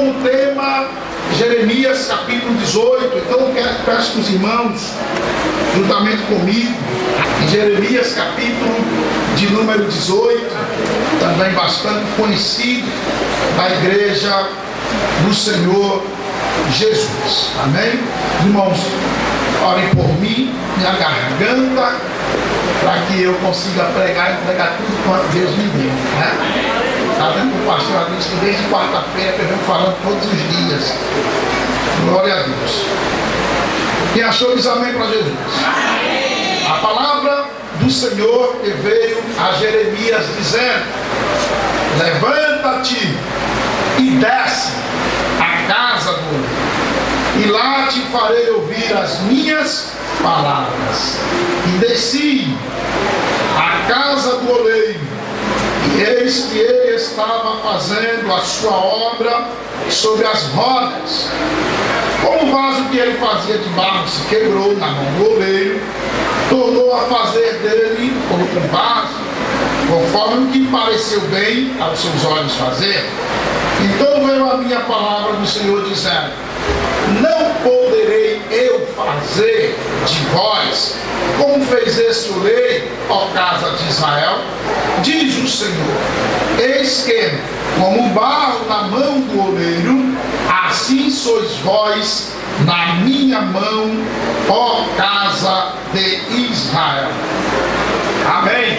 como tema Jeremias capítulo 18. Então eu peço que os irmãos, juntamente comigo, em Jeremias capítulo de número 18, também bastante conhecido da igreja do Senhor Jesus. Amém? Irmãos, orem por mim, minha garganta, para que eu consiga pregar e pregar tudo quanto Deus me deu, né? Está vendo que o pastor disse que desde quarta-feira que eu venho falando todos os dias. Glória a Deus. Quem achou, diz amém para Jesus. A palavra do Senhor que veio a Jeremias dizendo: levanta-te e desce à casa do oleiro, e lá te farei ouvir as minhas palavras. E desci à casa do oleiro, e eis que ele estava fazendo a sua obra sobre as rodas. Como o vaso que ele fazia de barro se quebrou na mão do oleiro, tornou a fazer dele outro vaso, conforme o que pareceu bem aos seus olhos fazer. Então veio a minha palavra do Senhor dizendo: não poderei eu fazer de vós como fez este oleiro, ó casa de Israel? Diz o Senhor: eis que, como o barro na mão do oleiro, assim sois vós na minha mão, ó casa de Israel. Amém.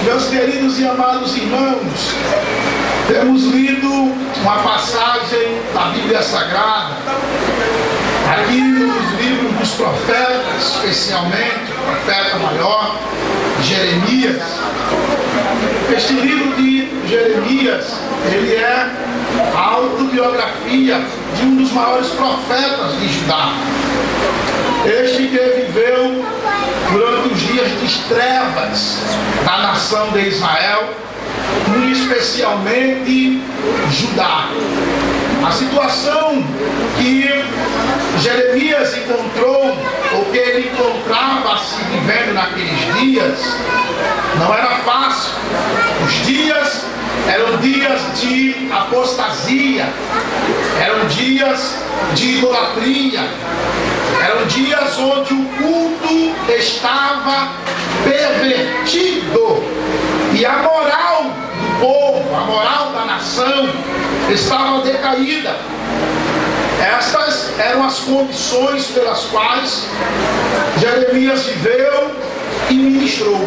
Meus queridos e amados irmãos, temos lido uma passagem da Bíblia Sagrada, aqui nos livros dos profetas, especialmente o profeta maior, Jeremias. Este livro de Jeremias, ele é a autobiografia de um dos maiores profetas de Judá. Este que viveu durante os dias de trevas da nação de Israel, e especialmente Judá. A situação que Jeremias encontrou, ou que ele encontrava-se vivendo naqueles dias, não era fácil. Os dias eram dias de apostasia, eram dias de idolatria, eram dias onde o culto estava pervertido e a moral do povo, a moral da nação estava decaída. Estas eram as condições pelas quais Jeremias viveu e ministrou.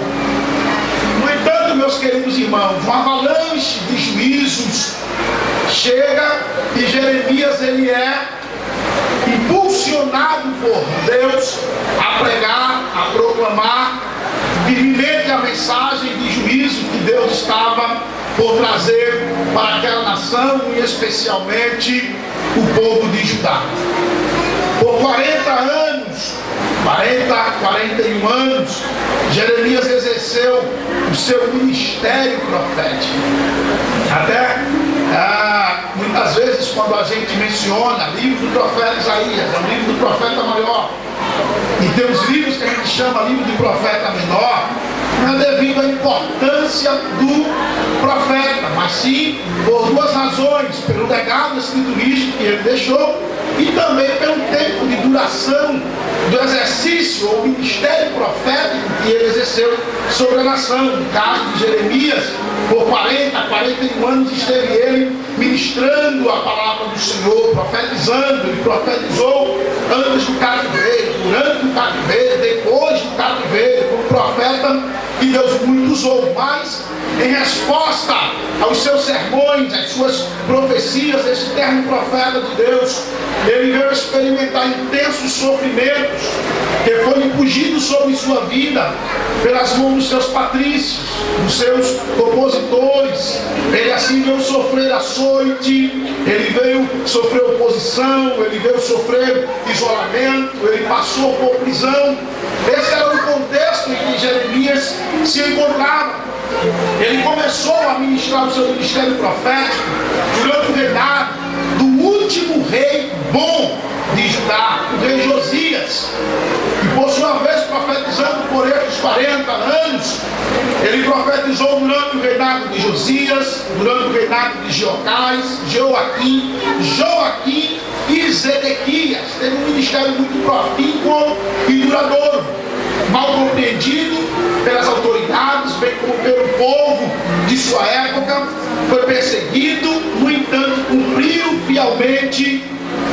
No entanto, meus queridos irmãos, uma avalanche de juízos chega e Jeremias ele é impulsionado por Deus a pregar, a proclamar firmemente a mensagem de juízo que Deus estava por trazer para aquela nação e especialmente o povo de Judá. Por 40 anos, 41 anos, Jeremias exerceu o seu ministério profético. Até muitas vezes quando a gente menciona livro do profeta Isaías, é o livro do profeta maior, e tem os livros que a gente chama livro do profeta menor, não é devido à importância do profeta, mas sim por duas razões: pelo legado escriturístico que ele deixou e também pelo tempo de duração do exercício ou ministério profético que ele exerceu sobre a nação. No caso de Jeremias, por 41 anos esteve ele ministrando a palavra do Senhor, profetizando. Ele profetizou antes do cativeiro, durante o cativeiro, depois do cativeiro, como profeta que Deus muito usou. Mas em resposta aos seus sermões, às suas profecias, esse eterno profeta de Deus, ele veio experimentar intensos sofrimentos que foram impugidos sobre sua vida pelas mãos dos seus patrícios, dos seus opositores. Ele assim veio sofrer açoite, ele veio sofrer oposição, ele veio sofrer isolamento, ele passou por prisão. Esse era o contexto em que Jeremias se encontrava. Ele começou a ministrar o seu ministério profético durante o reinado do último rei bom de Judá, o rei Josias. E por sua vez, profetizando por estes 40 anos, ele Ele profetizou durante o reinado de Josias, durante o reinado de Joaquim e Zedequias. Teve um ministério muito profícuo e duradouro, mal compreendido pelas autoridades, bem como pelo povo de sua época. Foi perseguido, no entanto, cumpriu fielmente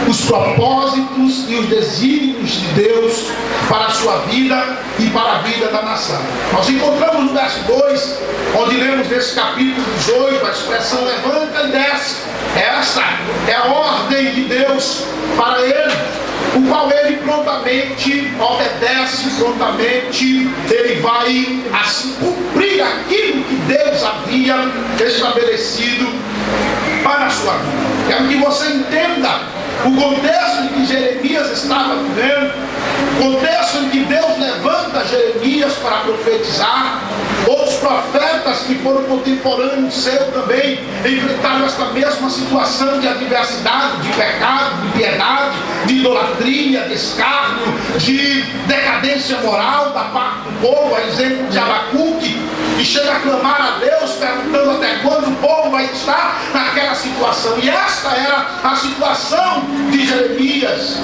os propósitos e os desígnios de Deus para a sua vida e para a vida da nação. Nós encontramos no verso 2, onde lemos nesse capítulo 18, a expressão levanta e desce. Essa é a ordem de Deus para ele, o qual ele prontamente obedece, prontamente ele vai assim cumprir aquilo que Deus havia estabelecido para a sua vida. Quero que você entenda o contexto em que Jeremias estava vivendo, o contexto em que Deus levanta Jeremias para profetizar. Outros profetas que foram contemporâneos seu também enfrentaram esta mesma situação de adversidade, de pecado, de piedade, de idolatria, de escárnio, de decadência moral da parte do povo. A exemplo de Abacuque, que chega a clamar a Deus perguntando até quando o povo vai estar naquela situação. E esta era a situação de Jeremias.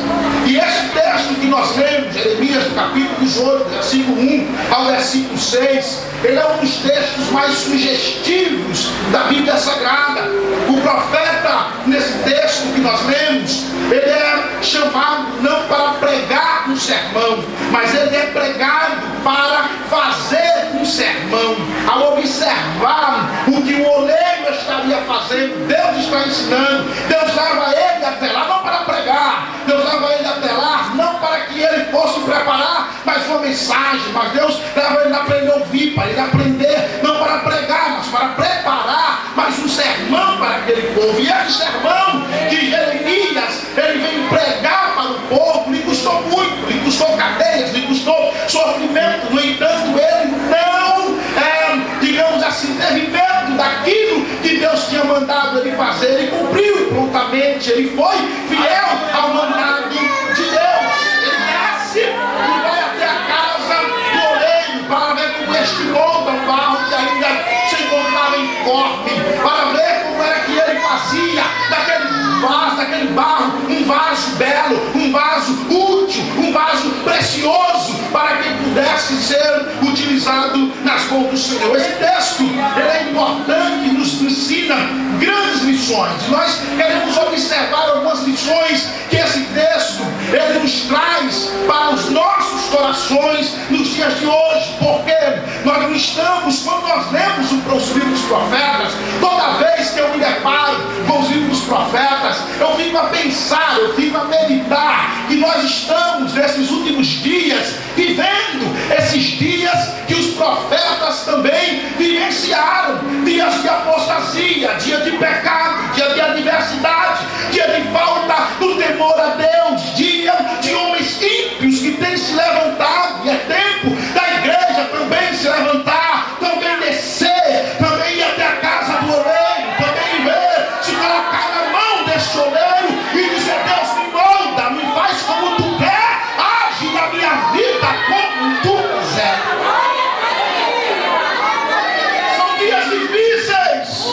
E esse texto que nós lemos, Jeremias, no capítulo 18, versículo 1 ao versículo 6, ele é um dos textos mais sugestivos da Bíblia Sagrada. O profeta, nesse texto que nós lemos, ele é chamado não para pregar um sermão, mas ele é pregado para fazer um sermão. Ao observar o que o oleiro estaria fazendo, Deus está ensinando. Deus leva ele até lá, não para pregar. Deus leva ele até lá, não para que ele fosse preparar mais uma mensagem, mas Deus leva ele a aprender a ouvir, para ele aprender, não para pregar, mas para preparar mais um sermão para aquele povo. E esse sermão que Jeremias ele vem pregar para o povo, lhe custou muito, lhe custou cadeias, lhe custou sofrimento. No entanto, ele não, digamos assim, teve medo daquilo que Deus tinha mandado ele fazer. Ele cumpriu prontamente, ele foi fiel ao mandado de Deus. Ele desce e vai até a casa do oleiro para ver como este molda o barro que ainda se encontrava informe, para ver como era que ele fazia daquele barro um vaso belo, um vaso útil, um vaso precioso, para que pudesse ser utilizado nas mãos do Senhor. Esse texto ele é importante, nos ensina grandes lições. Nós queremos observar algumas lições que esse texto ele nos traz para os nossos corações nos dias de hoje, porque nós não estamos, quando nós lemos os livros dos profetas, toda vez que eu me deparo com os livros dos profetas, eu fico a pensar, eu fico a meditar que nós estamos nesses últimos dias vivendo esses dias que os profetas também vivenciaram, dias de apostasia, dia de pecado, dia de adversidade, dia de falta do temor a Deus, dia de homens ímpios que têm se levantado. E é tempo da igreja também se levantar, também descer, também ir até a casa do oleiro, também ver, se colocar na mão deste oleiro e dizer: Deus, me molda, me faz como tu quer, age na minha vida como tu quiser. São dias difíceis,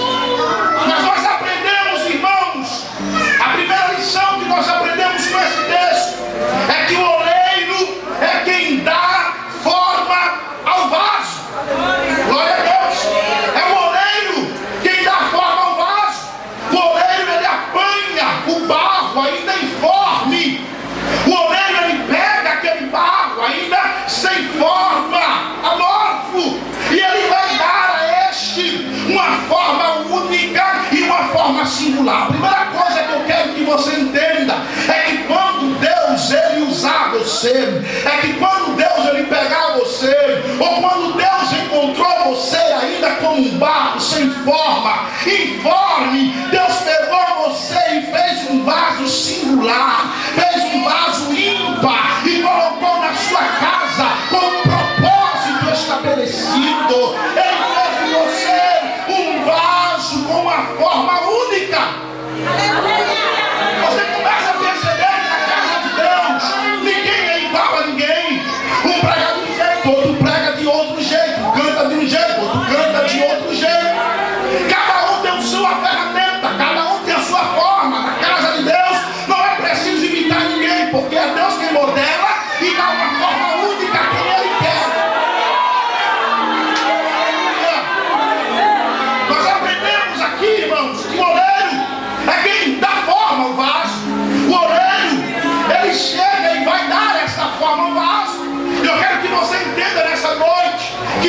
mas nós aprendemos, irmãos, a primeira lição que nós aprendemos com esse texto é que o oleiro é quem dá forma ao vaso. Glória a Deus. É o oleiro quem dá forma ao vaso. O oleiro ele apanha o barro ainda informe. O oleiro ele pega aquele barro ainda sem forma, amorfo, e ele vai dar a este uma forma única e uma forma singular. A primeira coisa que eu quero que você entenda é que quando Deus ele usar você, é que quando Deus ele pegar você, ou quando Deus encontrou você ainda como um barro sem forma, informe, Deus pegou você e fez um vaso singular, fez um vaso ímpar e colocou na sua casa com um propósito estabelecido. Ele fez de você um vaso com uma forma única. Você começa a perceber que na casa de Deus ninguém é igual a ninguém. Um prega de um jeito, outro prega de outro jeito, canta de um jeito, outro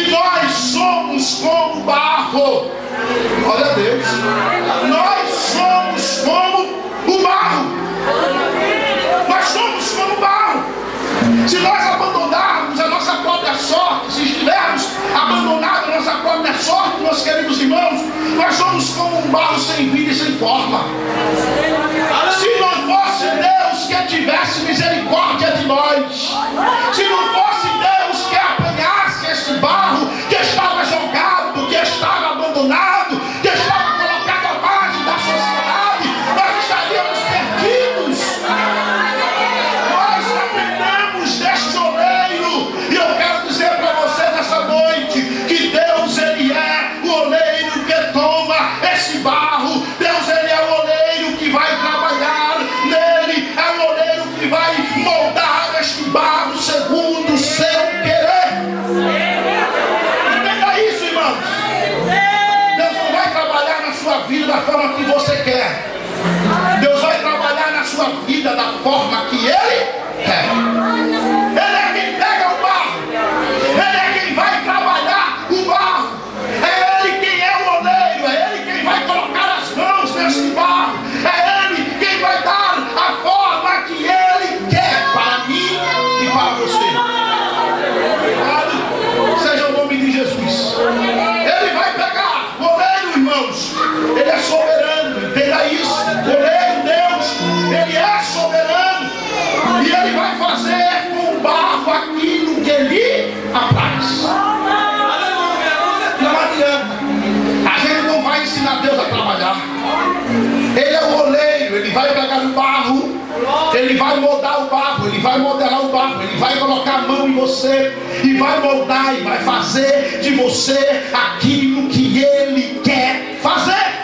que nós somos como barro. Olha a Deus. Nós somos como o barro. Nós somos como barro. Se nós abandonarmos a nossa própria sorte, se estivermos abandonado a nossa própria sorte, meus queridos irmãos, nós somos como um barro sem vida e sem forma. Se não fosse Deus que tivesse misericórdia de nós, se não fosse Deus que apanhasse este barro que estava jogado, que estava abandonado, que estava colocado à margem da sociedade, nós estaríamos perdidos. Nós aprendemos deste oleiro, e eu quero dizer para você nessa noite que Deus, Ele é o oleiro que toma esse barro. Deus, Ele é o oleiro que vai trabalhar nele, é o oleiro que vai moldar este barro segundo o seu querer. Entenda isso, irmãos. Deus não vai trabalhar na sua vida da forma que você quer. Deus vai trabalhar na sua vida da forma que Ele quer. Ele é quem pega o barro. Ele é quem vai trabalhar o barro. É Ele quem é o oleiro. É Ele quem vai colocar as mãos nesse barro. É Ele quem vai dar a forma que Ele quer para mim e para você. Seja o nome de Jesus. Ele vai pegar o oleiro, irmãos. Ele é soberano. Entenda isso. O oleiro, Deus, Ele é soberano. E Ele vai fazer com o barro aquilo que lhe apraz. Não adianta. A gente não vai ensinar Deus a trabalhar. Ele é o oleiro. Ele vai pegar o barro. Ele vai moldar o barro. Ele vai modelar o barro. Ele vai colocar a mão em você. E vai moldar e vai fazer de você aquilo que Ele quer fazer.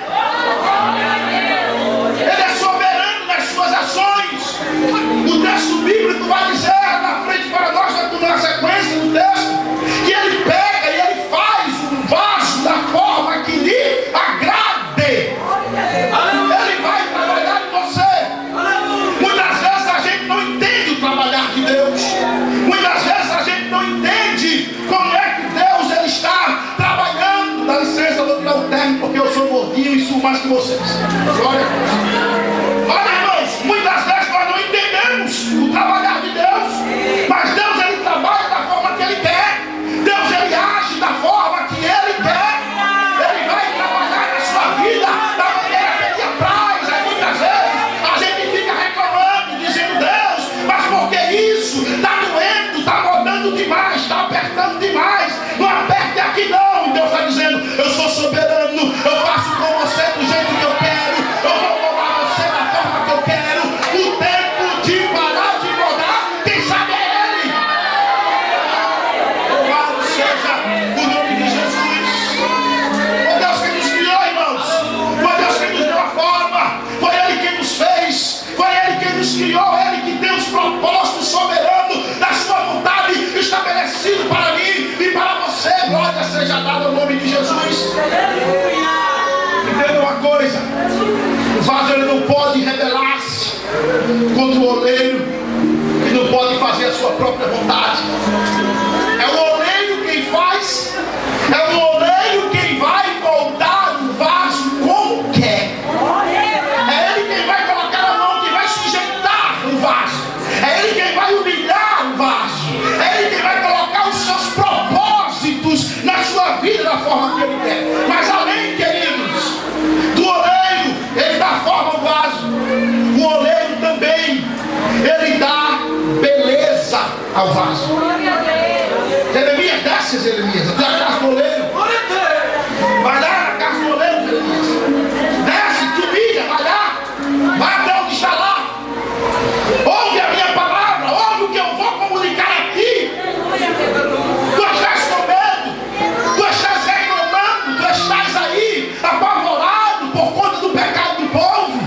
Ele é soberano nas suas ações. O texto bíblico vai dizer na frente para nós, na sequência do texto, que Ele pega e Ele faz um vaso da forma que lhe agrade. Ele vai trabalhar em você. Muitas vezes a gente não entende o trabalhar de Deus. Muitas vezes a gente não entende como é que Deus Ele está trabalhando. Dá licença, vou tirar o terno porque eu sou gordinho e suo mais que vocês. Glória a Deus. Olha, irmãos, muitas vezes nós não entendemos o trabalhar de Deus. Mas Deus, Ele trabalha da forma que Ele quer. Deus, Ele age da forma que Ele quer. Ele vai trabalhar na sua vida da maneira que Ele apraz. Aí muitas vezes a gente fica reclamando, dizendo: Deus, mas por que isso? Está doendo, está rodando demais, está apertando demais. Não aperte aqui não. E Deus está dizendo: eu sou soberano, eu faço com você do jeito que eu quero. Eu vou moldar você da forma que eu quero. O tempo de parar de moldar, quem sabe é Ele. Louvado seja o nome de Jesus. Foi Deus quem nos criou, irmãos. Foi Deus quem nos deu a forma. Foi Ele quem nos fez. Foi Ele quem nos criou. Ele que tem os propósitos soberanos da sua vontade estabelecido para mim e para você. Glória seja dada ao nome de Jesus. Entenda uma coisa: o vaso ele não pode rebelar-se contra o oleiro, e não pode fazer a sua própria vontade. É o oleiro quem faz. É o oleiro quem vai moldar o vaso como quer. É Ele quem vai colocar a mão, quem vai sujeitar o vaso. É Ele quem vai humilhar o vaso. É Ele quem vai colocar os seus propósitos na sua vida da forma que Ele quer. Mas além, queridos, do oleiro, Ele dá forma ao vaso. O oleiro também, Ele dá beleza ao vaso. Jeremias, desce, Jeremias, até a casa do oleiro. Vai lá na casa do oleiro, Jeremias. Desce, te humilha, vai lá. Vai até onde está lá. Ouve a minha palavra, ouve o que eu vou comunicar a ti. Tu estás com medo, tu estás reclamando, tu estás aí apavorado por conta do pecado do povo.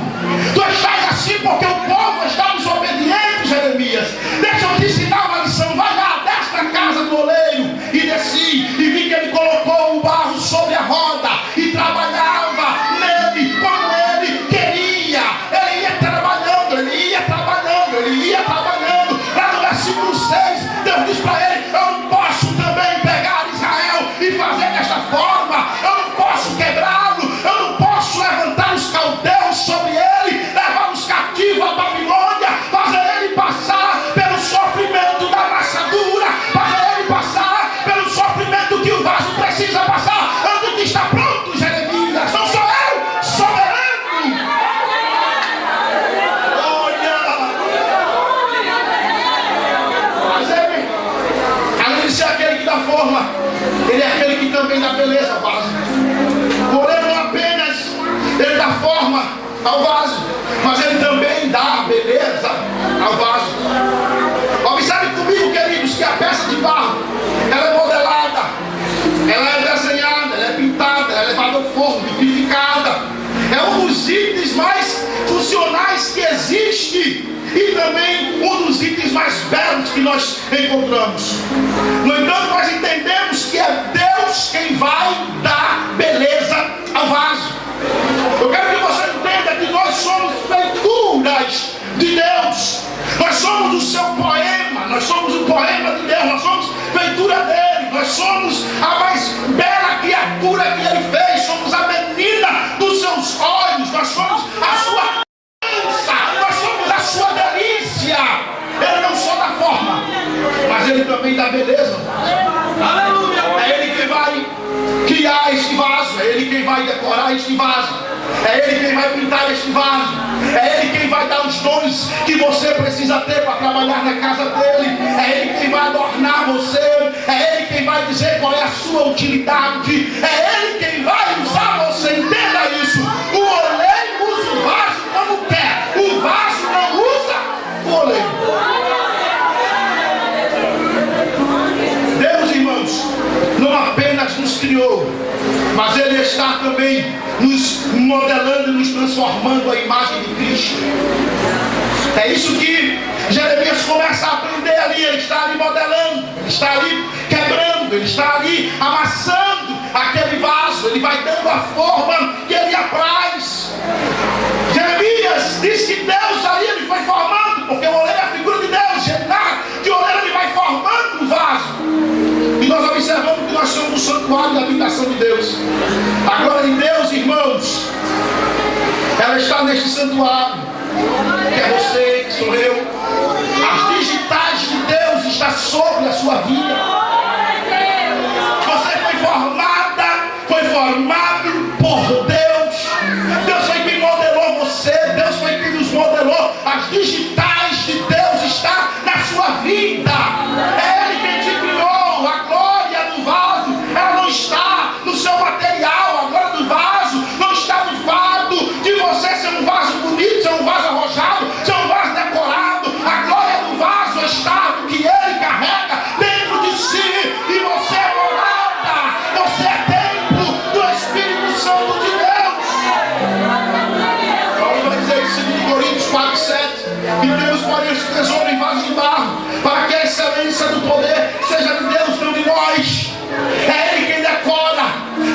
Tu estás assim porque o povo está desobediente, Jeremias. Deixa eu te ensinar uma lição. Vai lá, desce na casa do oleiro e desci e vi que ao vaso, mas Ele também dá beleza ao vaso. Observe comigo, queridos, que a peça de barro, ela é modelada, ela é desenhada, ela é pintada, ela é levada ao forno, vitrificada. É um dos itens mais funcionais que existe e também um dos itens mais belos que nós encontramos. No entanto, nós entendemos que é Deus quem vai dar beleza ao vaso. Eu quero que você entenda que nós somos feituras de Deus. Nós somos o seu poema, nós somos o poema de Deus, nós somos feitura dele, nós somos a mais bela criatura que ele fez, somos a menina dos seus olhos, nós somos a sua dança, nós somos a sua delícia. Ele não só dá forma, mas ele também dá beleza. Aleluia! É ele quem vai criar este vaso, é ele quem vai decorar este vaso, é ele quem vai pintar este vaso, é ele quem vai dar os dons que você precisa ter para trabalhar na casa dele, é ele quem vai adornar você, é ele quem vai dizer qual é a sua utilidade, é ele quem vai usar você. Entenda isso. O oleiro usa o vaso como quer, o vaso não usa o oleiro. Deus, irmãos, não apenas nos criou, mas ele está também nos modelando e nos transformando a imagem de Cristo. É isso que Jeremias começa a aprender ali. Ele está ali modelando, ele está ali quebrando, ele está ali amassando aquele vaso, ele vai dando a forma que ele apraz. Jeremias diz que Deus ali ele foi formando, porque o oleiro é a figura de Deus. Ele narra que o oleiro ele vai formando o vaso. E nós observamos que nós somos o santuário da habitação de Deus. A glória de Deus, irmãos, ela está neste santuário, que é você, que sou eu. As digitais de Deus estão sobre a sua vida. Você foi formada, foi formado por Deus. Deus foi quem modelou você, Deus foi quem nos modelou. As digitais de Deus estão na sua vida. É Ele quem te criou. A glória do vaso, ela não está no seu material. A glória do vaso não está no fato de você ser um vaso bonito, ser um vaso arrojado, ser um vaso decorado. A glória do vaso está no que ele carrega dentro de si. E você é morada, você é templo do Espírito Santo de Deus. Paulo vai dizer em 2 Coríntios 4:7 que temos, porém, este tesouro em vaso de barro, para que a excelência do poder seja de Deus, não de nós. É Ele quem decora,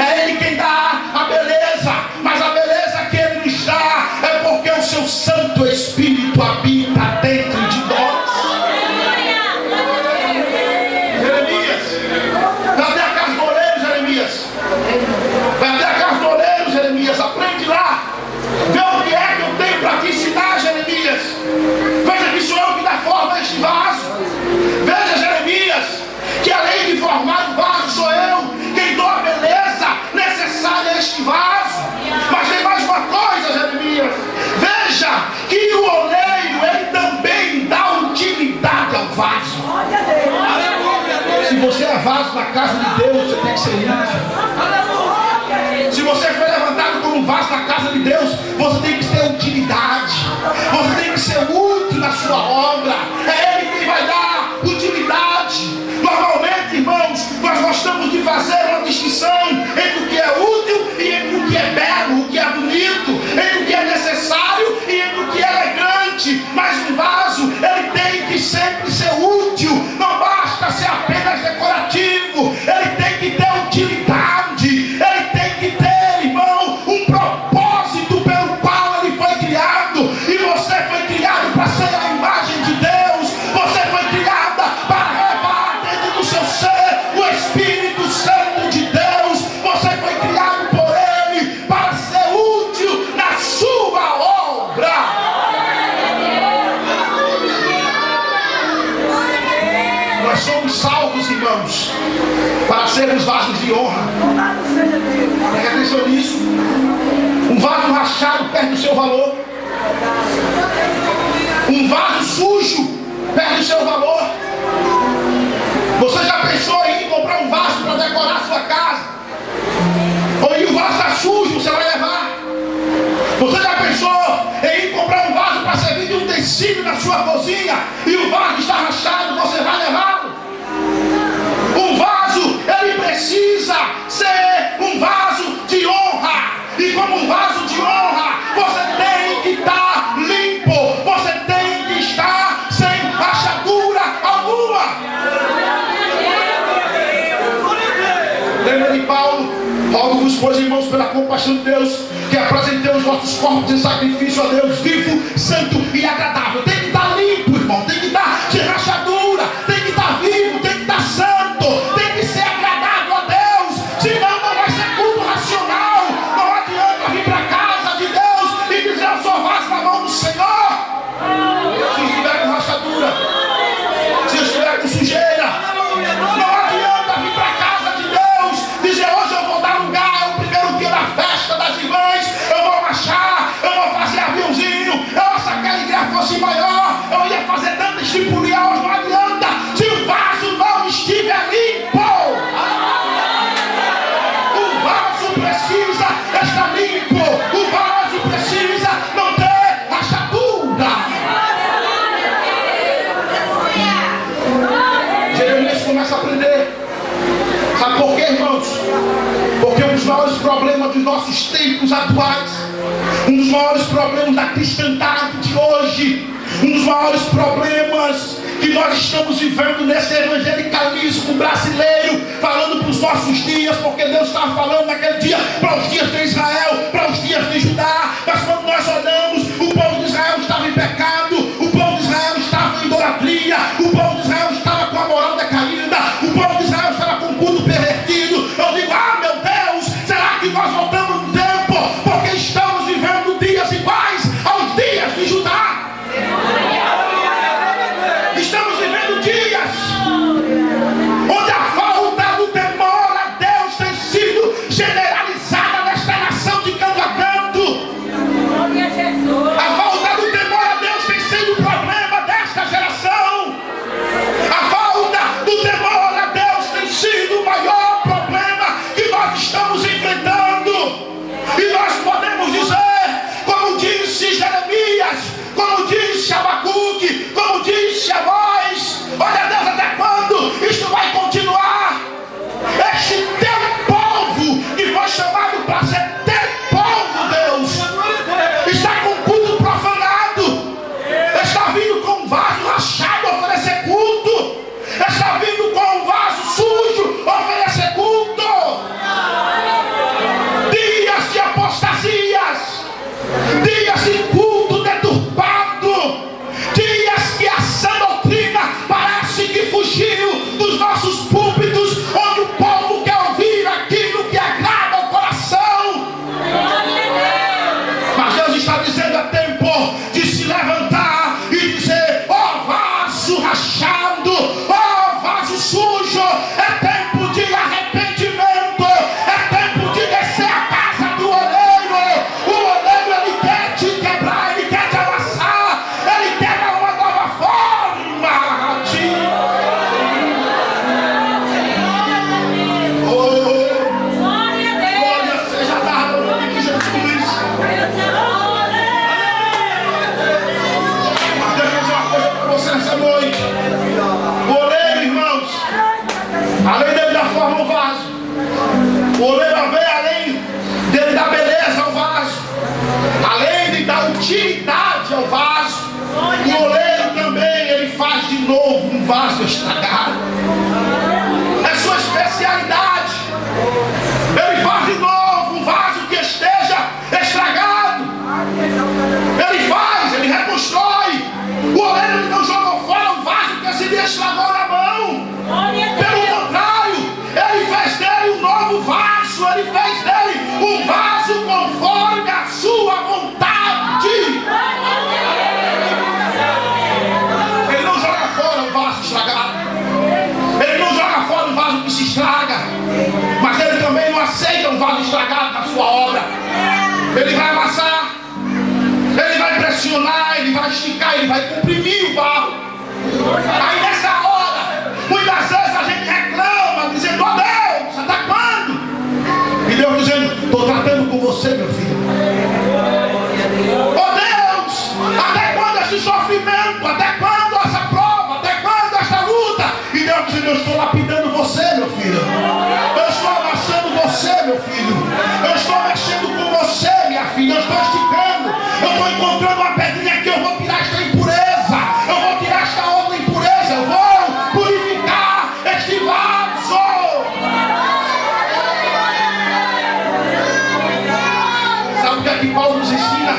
é Ele quem dá a beleza, mas a beleza que Ele nos dá é porque o seu Santo Espírito habita dentro de nós. Jeremias, vai até a casa do oleiro, Jeremias. Vai até a casa do oleiro, Jeremias. Aprende lá. Vê o que é que eu tenho para te ensinar, Jeremias. Veja que sou eu que dá forma a este vaso. Veja, Jeremias, que além de formar o vaso, sou eu quem dou a beleza necessária a este vaso. Mas tem mais uma coisa, Jeremias. Veja que o oleiro, ele também dá utilidade ao vaso. Se você é vaso na casa de Deus, você tem que ser útil. Se você foi levantado como um vaso na casa de Deus, você tem que ter utilidade. Você tem que ser útil na sua obra. É Ele quem vai dar utilidade. Normalmente, irmãos, nós gostamos de fazer uma distinção entre o que é útil e entre o que é belo, o que é bonito, entre o que é necessário e entre o que é elegante. Mas um vaso, ele tem que sempre ser útil. Não basta ser apenas decorativo. Ele tem que ter utilidade. Ele tem que ter, irmão, um propósito pelo qual ele foi criado. E você foi criado para ser a imagem de Deus. Você foi criada para levar dentro do seu ser o Espírito Santo de Deus. Você foi criado por Ele para ser útil na sua obra. Nós somos salvos, irmãos, para sermos vasos de honra. Preste atenção nisso. Um vaso rachado perde o seu valor. Um vaso sujo perde o seu valor. Você já pensou em comprar um vaso para decorar a sua casa? Ou o vaso está sujo, você vai levar? Você já pensou em ir comprar um vaso para servir de utensílio na sua cozinha e o vaso está rachado, você vai levá-lo? Um vaso, ele precisa ser um vaso de honra. E como um vaso de honra, você tem que estar limpo, você tem que estar sem rachadura alguma. Lembra de Paulo? Rogo-vos, pois, irmãos, pela compaixão de Deus, que apresentemos os vossos corpos em sacrifício a Deus vivo, santo e agradável. Tem que estar limpo, irmão, tem que estar sem rachadura, tem que estar vivo, tem que estar santo, tem que ser agradável a Deus, senão não vai ser culto racional. Não adianta vir para a casa de Deus e dizer: eu sou vaso na mão do Senhor. Se estiver com rachadura, se estiver com sujeira, não adianta vir para a casa de Deus dizer: hoje eu vou dar lugar, é o primeiro dia da festa das irmãs, eu vou marchar, eu vou fazer aviãozinho, se aquela igreja fosse maior, eu ia fazer tanta estipulia. Hoje não adianta, se o vaso não estiver limpo. O vaso precisa estar limpo, o vaso precisa não ter rachadura. Jeremias começa a aprender. Sabe por quê, irmãos? Porque um dos maiores problemas dos nossos tempos atuais, um dos maiores problemas da cristandade de hoje, um dos maiores problemas que nós estamos vivendo nesse evangelicalismo brasileiro, falando para os nossos dias, porque Deus estava falando naquele dia para os dias de Israel, para os dias de Judá. Mas quando nós olhamos, o povo de Israel estava em pecado, o povo de Israel estava em idolatria, o povo de Israel estava com a moral decaída, o povo de Israel estava com o culto pervertido. Eu digo: ah, meu Deus, será que nós voltamos no tempo? Porque estamos vivendo dias iguais aos dias de Judá. Estamos vivendo dias onde a falta do temor a Deus tem sido generalizada nesta nação de canto a canto. A falta do temor a Deus tem sido o problema desta geração. A falta do temor a Deus tem sido o maior problema que nós estamos enfrentando. E nós podemos dizer, como disse Jeremias, como disse Abacuque, como disse Amós: olha, Deus, até quando isto vai continuar? Este teu povo, que foi chamado para ser teu povo, Deus, está com culto profanado, está vindo com um vaso rachado oferecer culto, está vindo com um vaso sujo oferecer culto. Dias de apostasias, dias de culto deturpado, dias que a sã doutrina parece que fugiu dos nossos púlpitos, onde o povo quer ouvir aquilo que agrada ao coração. Mas Deus está dizendo: é tempo de se levantar e dizer: ó vaso rachado, ó vaso sujo, é tempo de arrependimento, é tempo de descer a casa do oleiro. O oleiro, ele quer te quebrar, ele quer te amassar, ele quer dar uma nova forma a ti. Glória seja dada ao nome de Jesus. Mas deixa eu dizer uma coisa para você nessa noite. O oleiro, irmãos, além dele dar forma ao vaso, o oleiro vê, além dele dar beleza ao vaso, além de dar utilidade ao vaso, o oleiro também, ele faz de novo um vaso estragado. É sua especialidade. Ele faz de novo um vaso que esteja estragado. Ele reconstrói. O oleiro, ele não jogou fora o vaso que esse dia estragou na mão. Pelo contrário, ele fez dele um novo vaso. Ele fez dele um vaso conforme a sua vontade. Ele não joga fora o vaso estragado. Ele não joga fora o vaso que se estraga. Mas ele também não aceita um vaso estragado na sua obra. Ele vai amassar, ele vai pressionar, ele vai esticar, ele vai comprimir o barro. Aí nessa hora, muitas vezes a gente reclama, dizendo: ó Deus, até quando? E Deus dizendo: estou tratando com você, meu filho. jogando uma pedrinha aqui, eu vou tirar esta impureza, eu vou tirar esta outra impureza, eu vou purificar este vaso. Sabe o que é que Paulo nos ensina?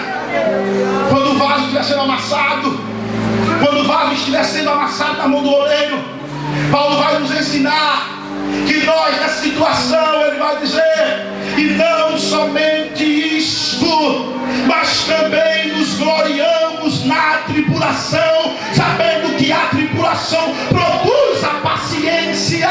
Quando o vaso estiver sendo amassado, quando o vaso estiver sendo amassado na mão do oleiro, Paulo vai nos ensinar que nós, nessa situação, ele vai dizer: e não somente isto, mas também nos gloriamos na tribulação, sabendo que a tribulação produz a paciência.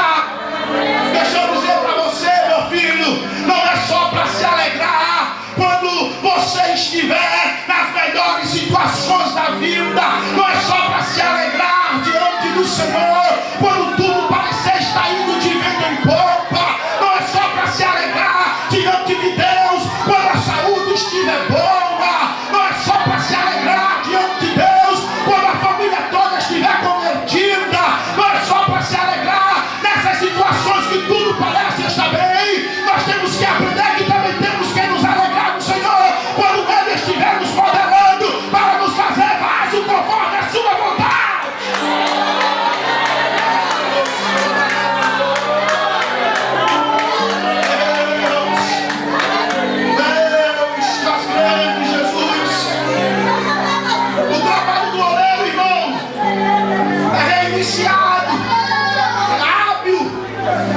Deixa eu dizer para você, meu filho, não é só para se alegrar quando você estiver nas melhores situações da vida, não é só para se alegrar diante do Senhor quando tudo parecer estar indo de vento em popa, não é só para se alegrar diante de Deus quando a saúde estiver boa, não é só para se alegrar diante de Deus quando a família toda estiver convertida, não é só para se alegrar nessas situações que tudo parece estar bem. Nós temos que aprender que também temos que nos alegrar no Senhor quando Ele estiver nos modelando para nos fazer vaso conforme a sua vontade.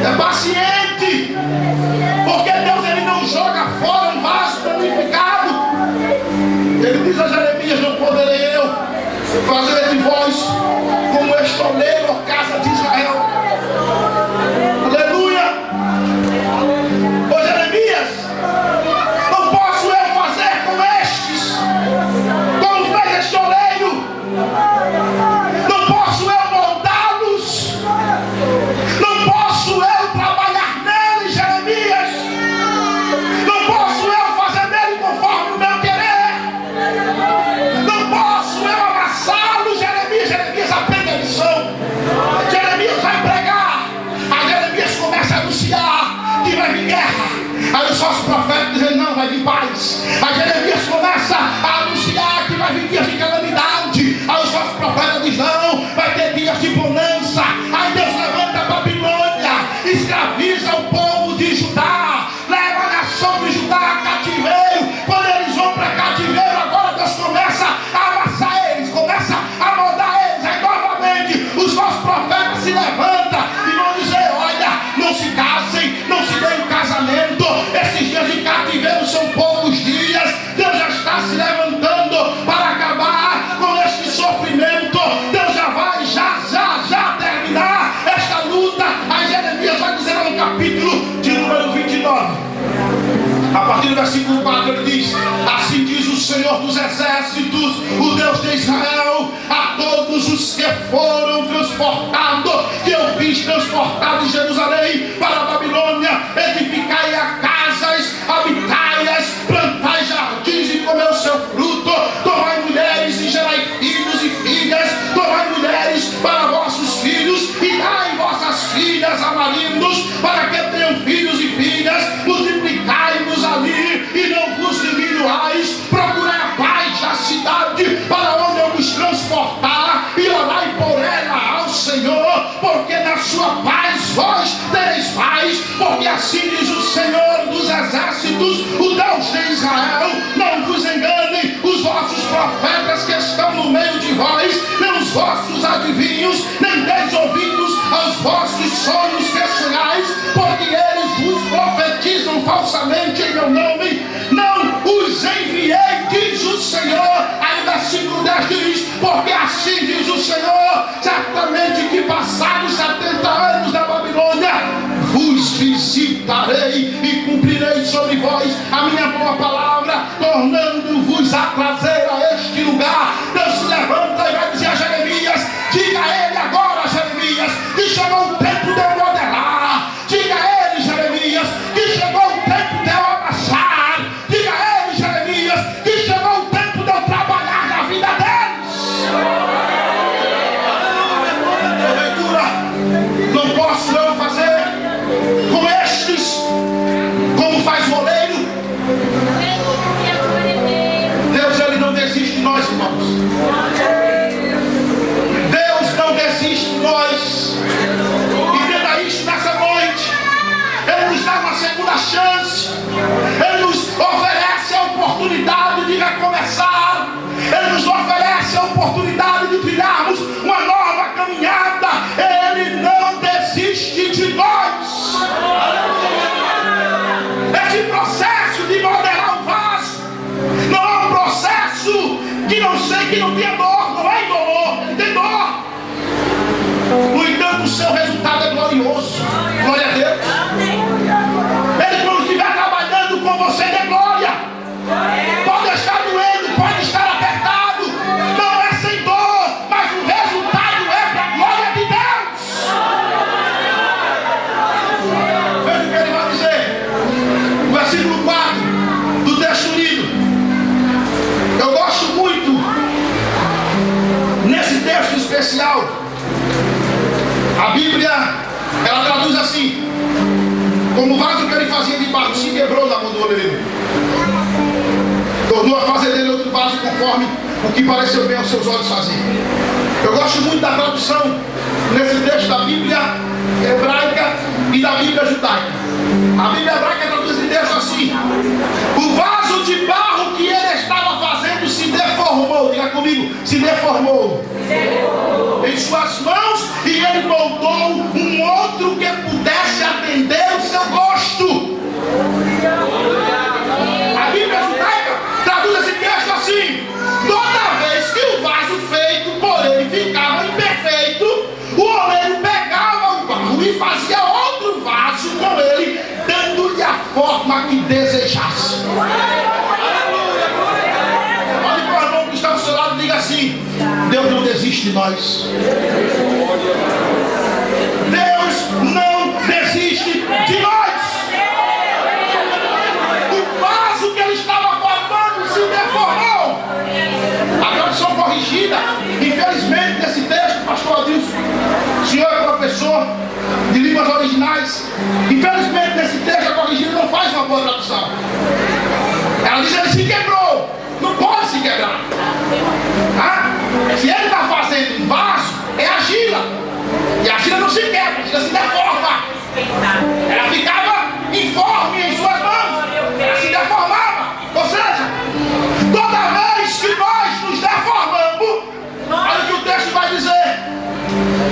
É paciente, porque Deus ele não joga fora um vaso danificado. Ele diz a Jeremias: não poderei eu fazer de vós como estoleiro, ó casa de Israel. Aleluia. Ô Jeremias, não posso eu fazer com estes como fez estoleiro, não posso eu moldá-los, não posso eu trabalhar nele, Jeremias, não posso eu fazer nele conforme o meu querer, não posso eu amassá-lo, Jeremias. Jeremias aprende a lição. Jeremias vai pregar, aí Jeremias começa a anunciar que vai vir guerra, aí os falsos profetas dizem: não, vai vir paz. Aí Jeremias começa a anunciar que vai vir dias de calamidade, aí os falsos profetas dizem: não, vai ter dias de bonança. Aí Deus levanta a Babilônia, escraviza o povo de Judá, leva a nação de Judá a cativeiro. Quando eles vão para cativeiro, agora Deus começa a amassar eles, começa a moldar eles. Aí novamente os falsos profetas se levantam e vão dizer: olha, não se casem, não se deem casamento, esses dias de cativeiro são poucos dias. Deus já está se levantando para acabar com este sofrimento. Deus já vai já terminar esta luta. Aí Jeremias vai dizer no capítulo de número 29, a partir do versículo 4, ele diz: assim diz o Senhor dos Exércitos, o Deus de Israel, a todos os que foram transportados, que eu fiz transportar de Jerusalém para a Babilônia: edificai a casas, habitai-as, plantai jardins e comei o seu fruto, tomai mulheres e gerai filhos e filhas, tomai mulheres para vossos filhos e dai vossas filhas a maridos, para que tenham filhos e filhas, multiplicai-vos ali e não vos diminuais, procurai a paz da cidade para onde eu vos transportar e orai por ela ao Senhor, porque na sua paz vós tereis paz, porque assim diz o Senhor dos Exércitos, o Deus de Israel: não vos enganem os vossos profetas que estão no meio de vós, nem os vossos adivinhos, nem deis ouvidos aos vossos sonhos que sonhais, porque eles vos profetizam falsamente em meu nome. Não os enviei, diz o Senhor. Aí o versículo 10 diz: porque assim diz o Senhor, certamente que passados 70 anos da Babilônia, vos visitarei e cumprirei sobre vós a minha boa palavra, tornando-vos a trazer a este lugar. Deus se levanta e vai dizer a Jeremias: diga a ele agora, Jeremias, que chegou o tempo de eu modelar. Diga a ele, Jeremias, que chegou o tempo de eu abraçar. Diga a ele, Jeremias, que chegou o tempo de eu trabalhar na vida deles. Porventura, não posso eu fazer com estes como faz o oleiro? Deus ele não desiste não sei que não tenha dor, não é indolor, ele tem dor. No entanto, o seu resultado é glorioso. Glória a Deus. Ele, quando estiver trabalhando com você, dê glória. Pode estar doendo, pode estar apertado, não é sem dor, mas o resultado é para a glória de Deus. Veja o que ele vai dizer, o versículo 4 do texto lido. Eu gosto muito, nesse texto especial, a Bíblia, ela traduz assim: como o vaso que ele fazia de barro se quebrou na mão do oleiro, tornou a fazer dele outro vaso conforme o que pareceu bem aos seus olhos fazer. Eu gosto muito da tradução nesse texto da Bíblia hebraica e da Bíblia judaica. A Bíblia hebraica traduz esse texto assim: o vaso de barro que ele estava fazendo se deformou. Diga comigo, se deformou em suas mãos, e ele moldou um outro que pudesse atender o seu gosto. A Bíblia judaica traduz esse texto assim: toda vez que o vaso feito por ele ficava imperfeito, o oleiro pegava o barro e fazia outro vaso com ele, dando-lhe a forma que desejasse. Olhe para o irmão que está ao seu lado e diga assim: Deus não desiste de nós. Deus não desiste de nós. O vaso que ele estava formando se deformou. A tradução corrigida, infelizmente, desse texto, pastor Adilson, o senhor é professor de línguas originais, infelizmente nesse texto a corrigida não faz uma boa tradução. Ela diz: ele se quebrou. Não pode se quebrar. Se ele está fazendo um vaso, é argila. E a argila não se quebra, a argila se deforma. Ela ficava informe em suas mãos. Ela se deformava. Ou seja, toda vez que nós nos deformamos, olha o que o texto vai dizer: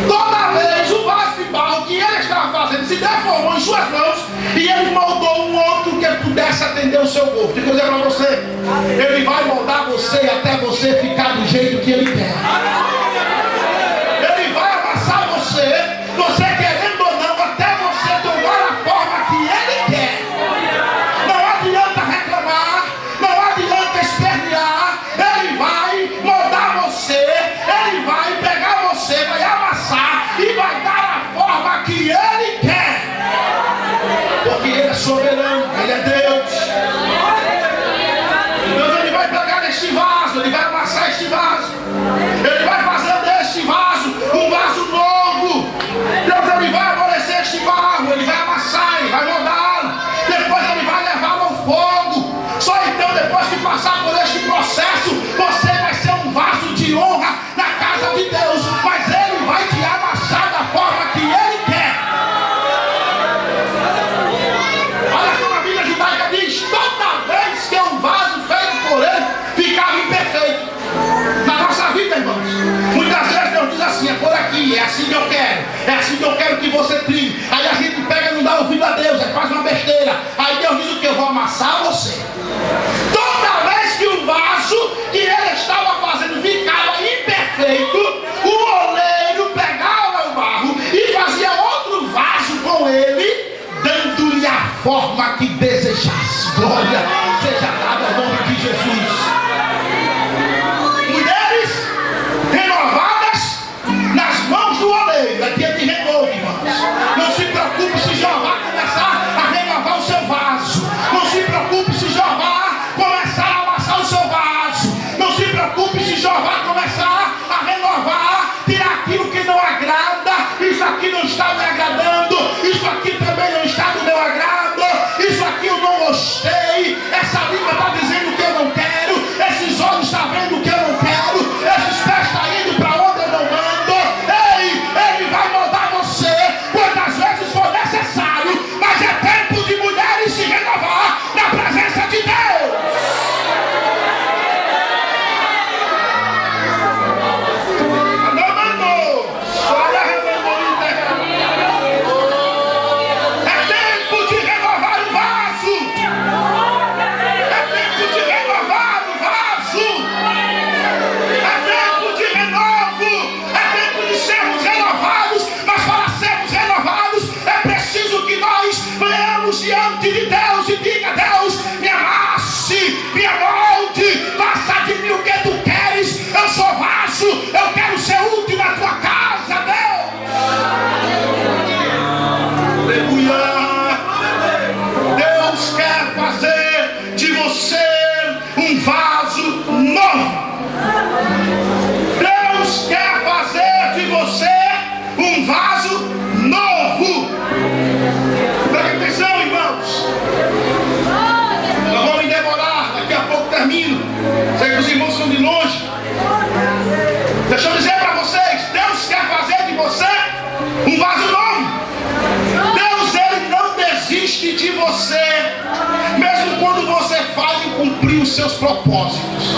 toda vez o vaso de barro que ele estava fazendo se deformou em suas mãos, e ele moldou um outro que pudesse atender o seu corpo. Deixa eu dizer para você, ele vai moldar você até você ficar do jeito que ele quer. Ele vai amassar você querendo ou não, até você tomar a forma que ele quer. Não adianta reclamar, não adianta espernear. Ele vai moldar você, ele vai pegar você, vai amassar e vai dar a forma que ele quer. Porque ele é soberano, ele é Deus. Então ele vai pegar este vaso, ele vai amassar este vaso, ele vai fazer deste vaso um vaso novo. Deus, ele vai amolecer este barro, ele vai amassar, ele vai moldá-lo, depois ele vai levá-lo ao fogo. Só então, depois que passar por este processo, você vai ser um vaso de honra na casa de Deus, mas ele vai te amassar da forma que ele quer. Olha como a Bíblia judaica diz: toda vez que um vaso feito por ele ficava imperfeito. Na nossa vida, irmãos, muitas vezes Deus diz assim: é por aqui, é assim que eu quero, é assim que eu quero que você trilhe. Aí a gente pega e não dá ouvido a Deus, faz uma besteira. Aí Deus diz o que? Eu vou amassar você. Toda vez que o vaso que ele estava fazendo ficava imperfeito, o oleiro pegava o barro e fazia outro vaso com ele, dando-lhe a forma que desejasse. Glória seja dada ao nome de Jesus. Mulheres renovadas nas mãos do oleiro. É dia de renovo, irmãos. Não se preocupe se Jeová começar a renovar o seu vaso. Não se preocupe se Jeová começar a amassar o seu vaso. Não se preocupe se Jeová começar a renovar, tirar aquilo que não agrada. Isso aqui não está me agradando, isso aqui também não está do meu agrado, isso aqui eu não gostei, essa língua está dizendo que eu não quero, esses olhos estão vendo o que eu não quero, esses pés estão indo para onde eu não mando. Ei, ele vai moldar você quantas vezes for necessário, mas é tempo de mulheres se renovar na presença de Deus. É tempo de renovar o vaso. É tempo um vaso novo. Presta atenção, irmãos. Nós vamos demorar, daqui a pouco termino. Sei que os irmãos são de longe. Deixa eu dizer para vocês, Deus quer fazer de você um vaso novo. Deus, Ele não desiste de você, mesmo quando você falha em cumprir os seus propósitos.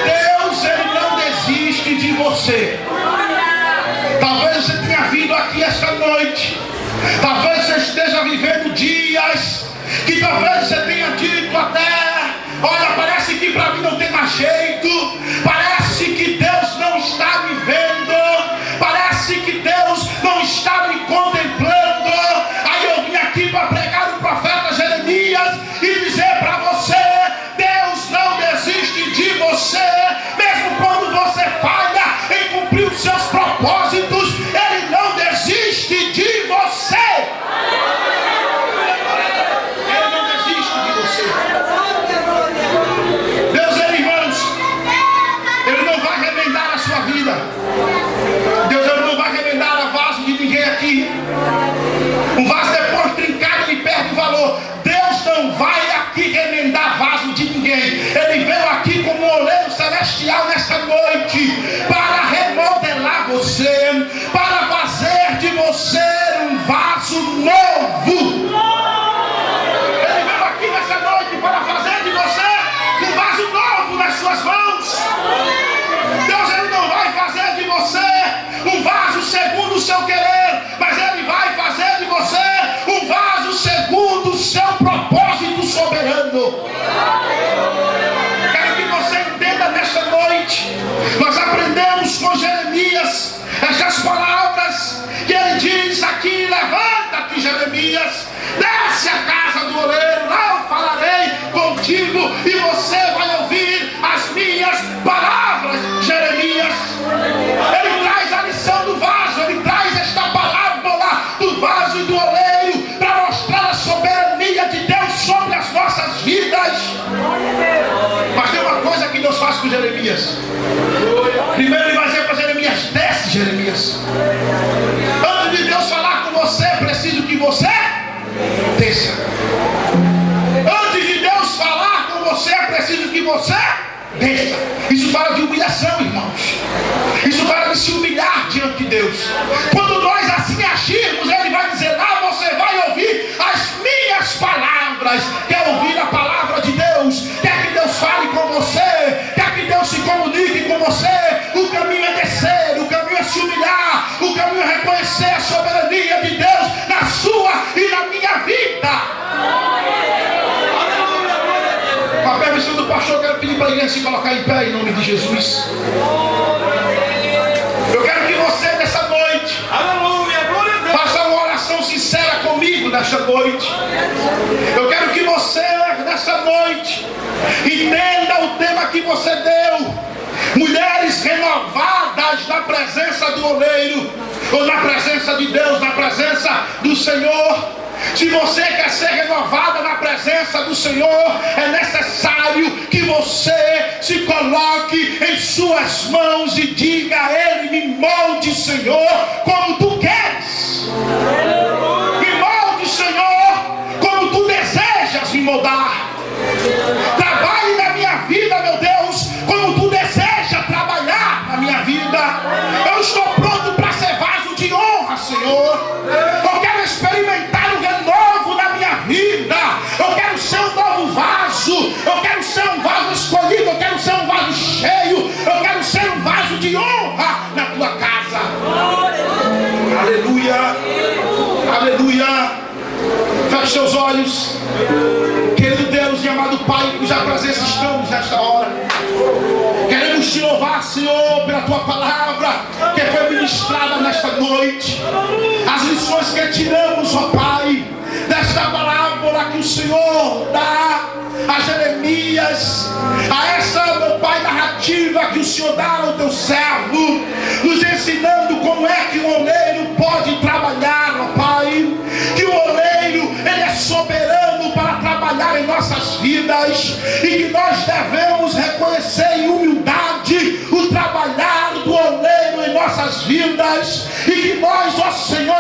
Deus, Ele não desiste de você. Talvez você tenha vindo aqui esta noite, talvez você esteja vivendo dias que talvez você tenha dito até: olha, parece que para mim não tem mais jeito, parece que Deus não está me vendo, parece que Deus não está me contemplando. Aí eu vim aqui para pregar o profeta Jeremias e dizer para você: Deus não desiste de você, mesmo quando você falha em cumprir os seus propósitos, Ele não desiste de você. Deus, Ele não vai remendar a vaso de ninguém aqui. Um vaso depois trincado, ele perde o valor. Deus não vai aqui remendar vaso de ninguém. Ele veio aqui como um oleiro celestial nesta noite para remodelar você, para fazer de você um vaso novo. Ele veio aqui nessa noite para fazer de você um vaso novo nas suas mãos. Deus, Ele não vai fazer de você um vaso segundo o seu querer, mas Ele vai fazer de você um vaso segundo o seu propósito soberano. Quero que você entenda nesta noite. Nós aprendemos com Jeremias estas palavras que ele diz aqui: levanta-te, Jeremias, desce a casa do oleiro, lá eu falarei contigo e você vai ouvir as minhas palavras. Jeremias, ele traz a lição do vaso, ele traz esta parábola do vaso e do oleiro para mostrar a soberania de Deus sobre as nossas vidas. Mas tem uma coisa que Deus faz com Jeremias. Primeiro ele vai dizer para Jeremias: desce, Jeremias. Antes de Deus falar com você, é preciso que você desça. Antes de Deus falar com você, é preciso que você desça. Isso fala de humilhação, irmãos. Isso fala de se humilhar diante de Deus. Quando nós assim agirmos, Ele vai dizer: lá você vai ouvir as minhas palavras. Quer ouvir a palavra de Deus? Quer que Deus fale com você? Quer que Deus se comunique com você? O caminho é descer, o caminho é se humilhar, o caminho é reconhecer a soberania de Deus na sua e na minha vida. Com a permissão do pastor, eu quero pedir para a igreja se colocar em pé em nome de Jesus. Eu quero que você nessa noite faça uma oração sincera comigo nessa noite. Eu quero que você nessa noite entenda o tema que você deu: mulheres renovadas na presença do oleiro, ou na presença de Deus, na presença do Senhor. Se você quer ser renovada na presença do Senhor, é necessário que você se coloque em suas mãos e diga a Ele: me molde, Senhor, como Tu queres. Me molde, Senhor, como Tu desejas me moldar. Trabalhe na minha vida, meu Deus, como Tu desejas trabalhar na minha vida. Eu estou pronto para ser vaso de honra, Senhor. Eu quero experimentar o renovo na minha vida. Eu quero ser um novo vaso. Eu quero ser um vaso escolhido. Eu quero ser um vaso cheio. Eu quero ser um vaso de honra na Tua casa. Aleluia. Aleluia. Feche seus olhos. Querido Deus e amado Pai, cuja presença estamos nesta hora. Queremos te louvar, Senhor, pela Tua palavra que foi ministrada nesta noite. As lições que tiramos, ó Pai, desta parábola que o Senhor dá a Jeremias, a essa, meu Pai, narrativa que o Senhor dá ao Teu servo, nos ensinando como é que o oleiro pode trabalhar, ó Pai. Que o oleiro, ele é soberano para trabalhar em nossas vidas, e que nós devemos reconhecer em humildade o trabalhar do oleiro em e que nós, ó Senhor,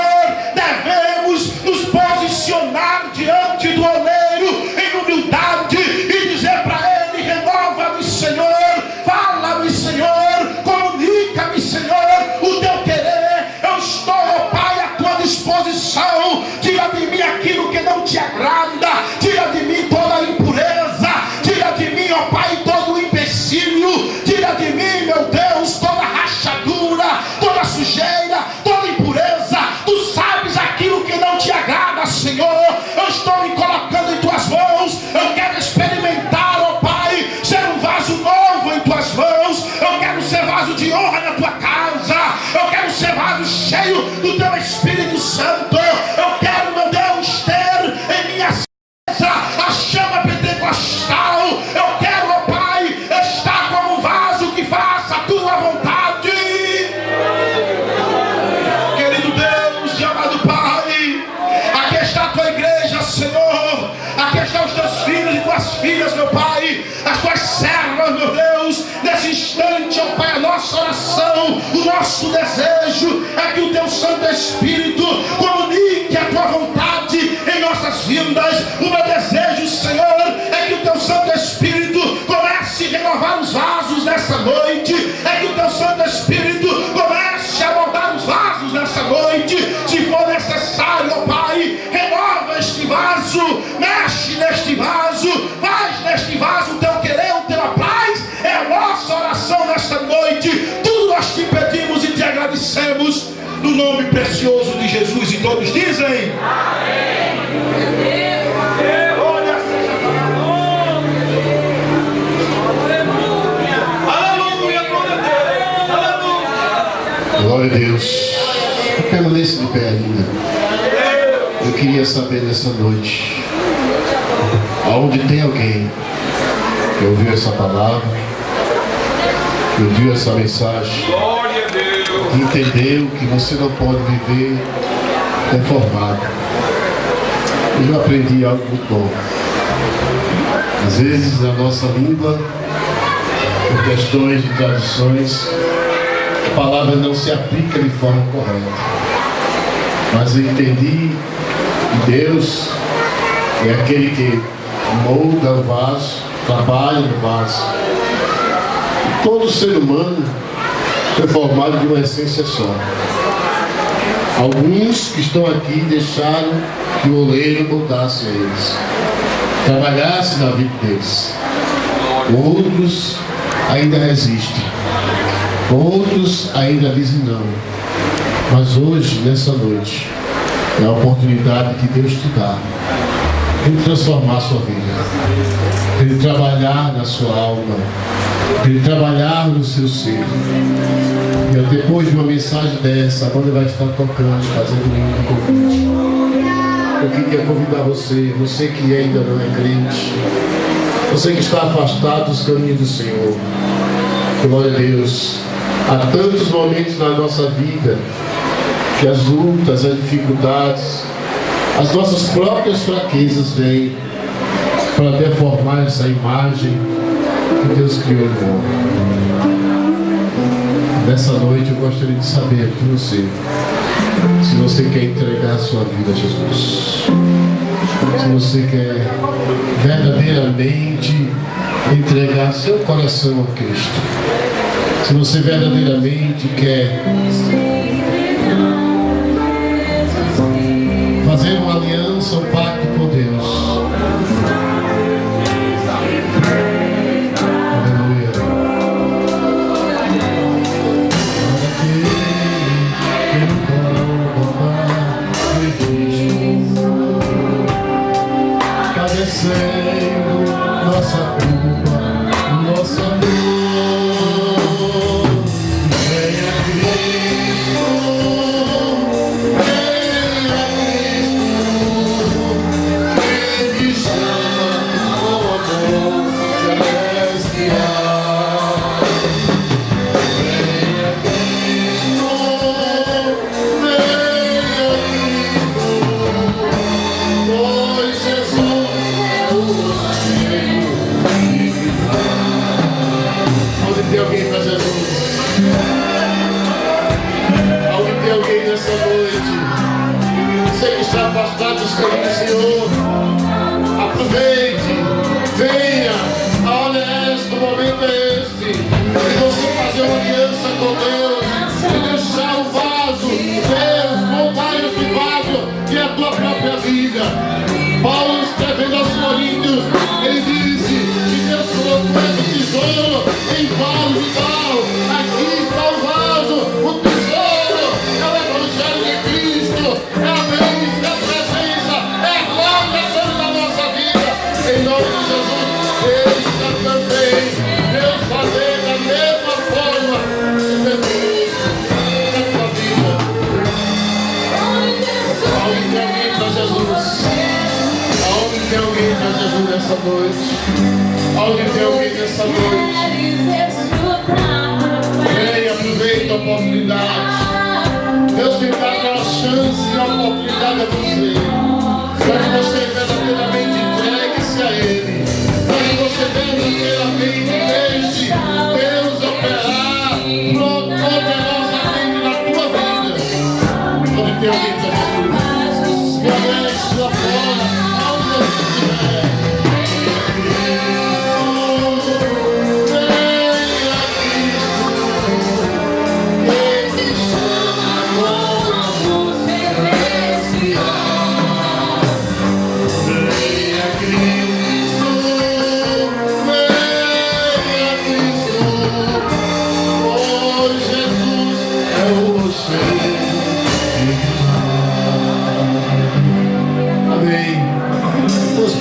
devemos nos posicionar diante do oleiro em humildade e dizer para Ele: renova-me, Senhor, fala-me, Senhor, comunica-me, Senhor, o teu querer. Eu estou, ó Pai, à tua disposição. Tira de mim aquilo que não te agrada, tira de mim toda a impureza, tira de mim, ó Pai, todo o empecilho, tira de mim, meu Deus, toda a rachadura, toda a sujeira, toda a impureza. Tu sabes aquilo que não te agrada, Senhor. Eu estou me colocando em tuas mãos. Eu quero experimentar, ó Pai, ser um vaso novo em tuas mãos. Eu quero ser vaso de honra na tua casa. Eu quero ser vaso cheio do teu Espírito Santo. Eu quero, meu Deus, ter em minha a chama pentecostal. Eu quero, ó Pai, estar como um vaso que faça a tua vontade. Querido Deus e amado Pai, aqui está a tua igreja, Senhor. Aqui estão os teus filhos e tuas filhas, meu Pai, as tuas servas, meu Deus. Nesse instante, ó Pai, a nossa oração, o nosso desejo é que o teu Santo Espírito comunique a tua vontade em nossas vidas. O meu desejo, Senhor, é que o teu Santo Espírito comece a renovar os vasos nessa noite. É que o teu Santo Espírito comece a moldar os vasos nessa noite. Se for necessário, ó Pai, renova este vaso, mexe neste vaso, faz neste vaso o teu querer, o teu apraz. É a nossa oração nesta noite. Tudo nós te pedimos e te agradecemos no nome precioso de Jesus. E todos dizem amém. Glória seja aleluia, glória a Deus, glória a Deus. Permaneça de pé ainda. Eu queria saber nessa noite, aonde tem alguém que ouviu essa palavra, que ouviu essa mensagem, que entendeu que você não pode viver deformado. Eu já aprendi algo muito bom. Às vezes na nossa língua, por questões de tradições, a palavra não se aplica de forma correta. Mas eu entendi que Deus é aquele que molda o vaso, trabalha no vaso. E todo ser humano foi formado de uma essência só. Alguns que estão aqui deixaram que o oleiro moldasse a eles, trabalhasse na vida deles. Outros ainda resistem, outros ainda dizem não. Mas hoje, nessa noite, é a oportunidade que Deus te dá de transformar a sua vida, de trabalhar na sua alma, de trabalhar no seu ser. E depois de uma mensagem dessa, a banda vai estar tocando, fazendo um convite. Eu queria convidar você, você que ainda não é crente, você que está afastado dos caminhos do Senhor. Glória a Deus. Há tantos momentos na nossa vida que as lutas, as dificuldades, as nossas próprias fraquezas vêm para deformar essa imagem que Deus criou no homem. Nessa noite eu gostaria de saber de você, se você quer entregar a sua vida a Jesus, se você quer verdadeiramente entregar seu coração a Cristo, se você verdadeiramente quer fazer uma aliança, um pacto com Deus. Aleluia. Padecendo nossa culpa, nossa dor. Venha Cristo, venha Cristo, Ele chama com amor celestial. Venha Cristo, venha Cristo, pois Jesus é o Onde tem alguém para Jesus? Onde tem alguém nessa noite. Você que está afastado dos caminhos do Senhor, aproveite, venha. A hora é esta, o momento é este. E você fazer uma aliança com Deus e deixar o vaso, Deus, moldar esse vaso e a tua própria vida. Paulo escrevendo aos Coríntios, ele disse que Deus colocou esse tesouro em vaso de barro. Aqui está o vaso, o tesouro é o Evangelho de Cristo, é a bênção, é a presença, é a glória toda da nossa vida. Em nome de Jesus, deixa também Deus fazer da mesma forma Jesus na tua vida. Aonde tem alguém para Jesus? Aonde tem alguém para Jesus nessa noite? Aonde tem alguém nessa noite? Venha, aproveita a oportunidade. Deus tem dado a chance e a oportunidade a você. Para que você verdadeiramente entregue-se a Ele. Para que você verdadeiramente deixe Deus operar poderosamente na tua vida. Onde tem alguém para Jesus? Me aleste lá fora, aonde você estiver.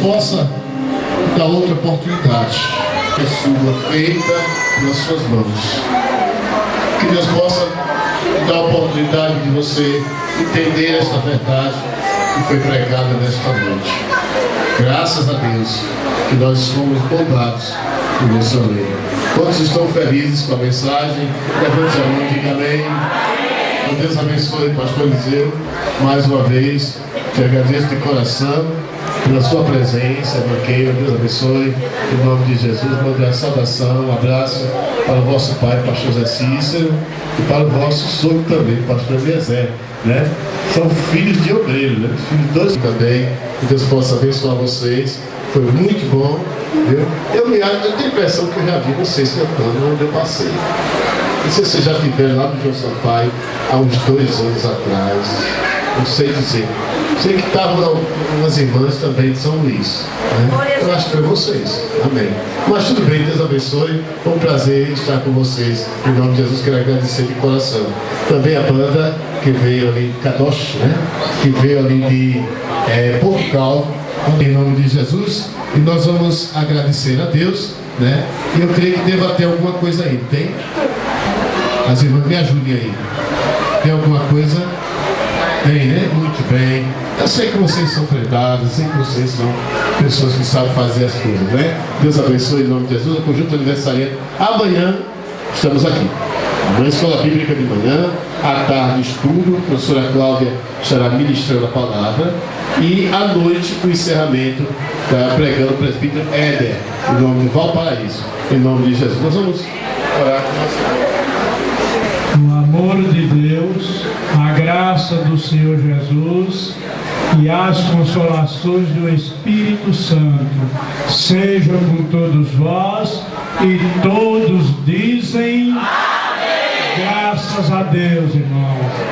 Possa dar outra oportunidade que sua feita nas suas mãos. Que Deus possa dar a oportunidade de você entender esta verdade que foi pregada nesta noite. Graças a Deus que nós somos moldados por essa lei. Todos estão felizes com a mensagem. Levante a mão e diga amém. Que Deus abençoe, pastor Eliseu. Mais uma vez, te agradeço de coração pela sua presença, Banqueiro. Deus abençoe, em nome de Jesus. Mande a saudação, um abraço para o vosso pai, pastor Zé Cícero, e para o vosso sogro também, pastor Eliezer, né? São filhos de obreiro, né? Filhos de dois também. Que Deus possa abençoar vocês. Foi muito bom, viu? Eu tenho a impressão que eu já vi vocês cantando onde eu passei. Não sei se vocês já estiveram lá no João Sampaio há uns 2 anos atrás. Não sei dizer. Sei que estavam umas irmãs também de São Luís, né? Eu acho que foi vocês. Amém. Mas tudo bem, Deus abençoe. Foi um prazer estar com vocês. Em nome de Jesus, quero agradecer de coração. Também a banda que veio ali, Kadosh, né? Que veio ali de Portugal, em nome de Jesus. E nós vamos agradecer a Deus, né? E eu creio que deva ter alguma coisa aí. Tem? As irmãs me ajudem aí. Tem alguma coisa? Tem, né? Muito bem. Eu sei que vocês são treinados, eu sei que vocês são pessoas que sabem fazer as coisas, né? Deus abençoe em nome de Jesus. O conjunto aniversariante. Amanhã estamos aqui. Amanhã escola bíblica de manhã, à tarde estudo, a professora Cláudia estará ministrando a palavra. E à noite o encerramento pregando o presbítero Éder, em nome de Valparaíso, em nome de Jesus. Nós vamos orar com você. O amor de Deus, a graça do Senhor Jesus e as consolações do Espírito Santo sejam com todos vós, e todos dizem amém. Graças a Deus, irmãos.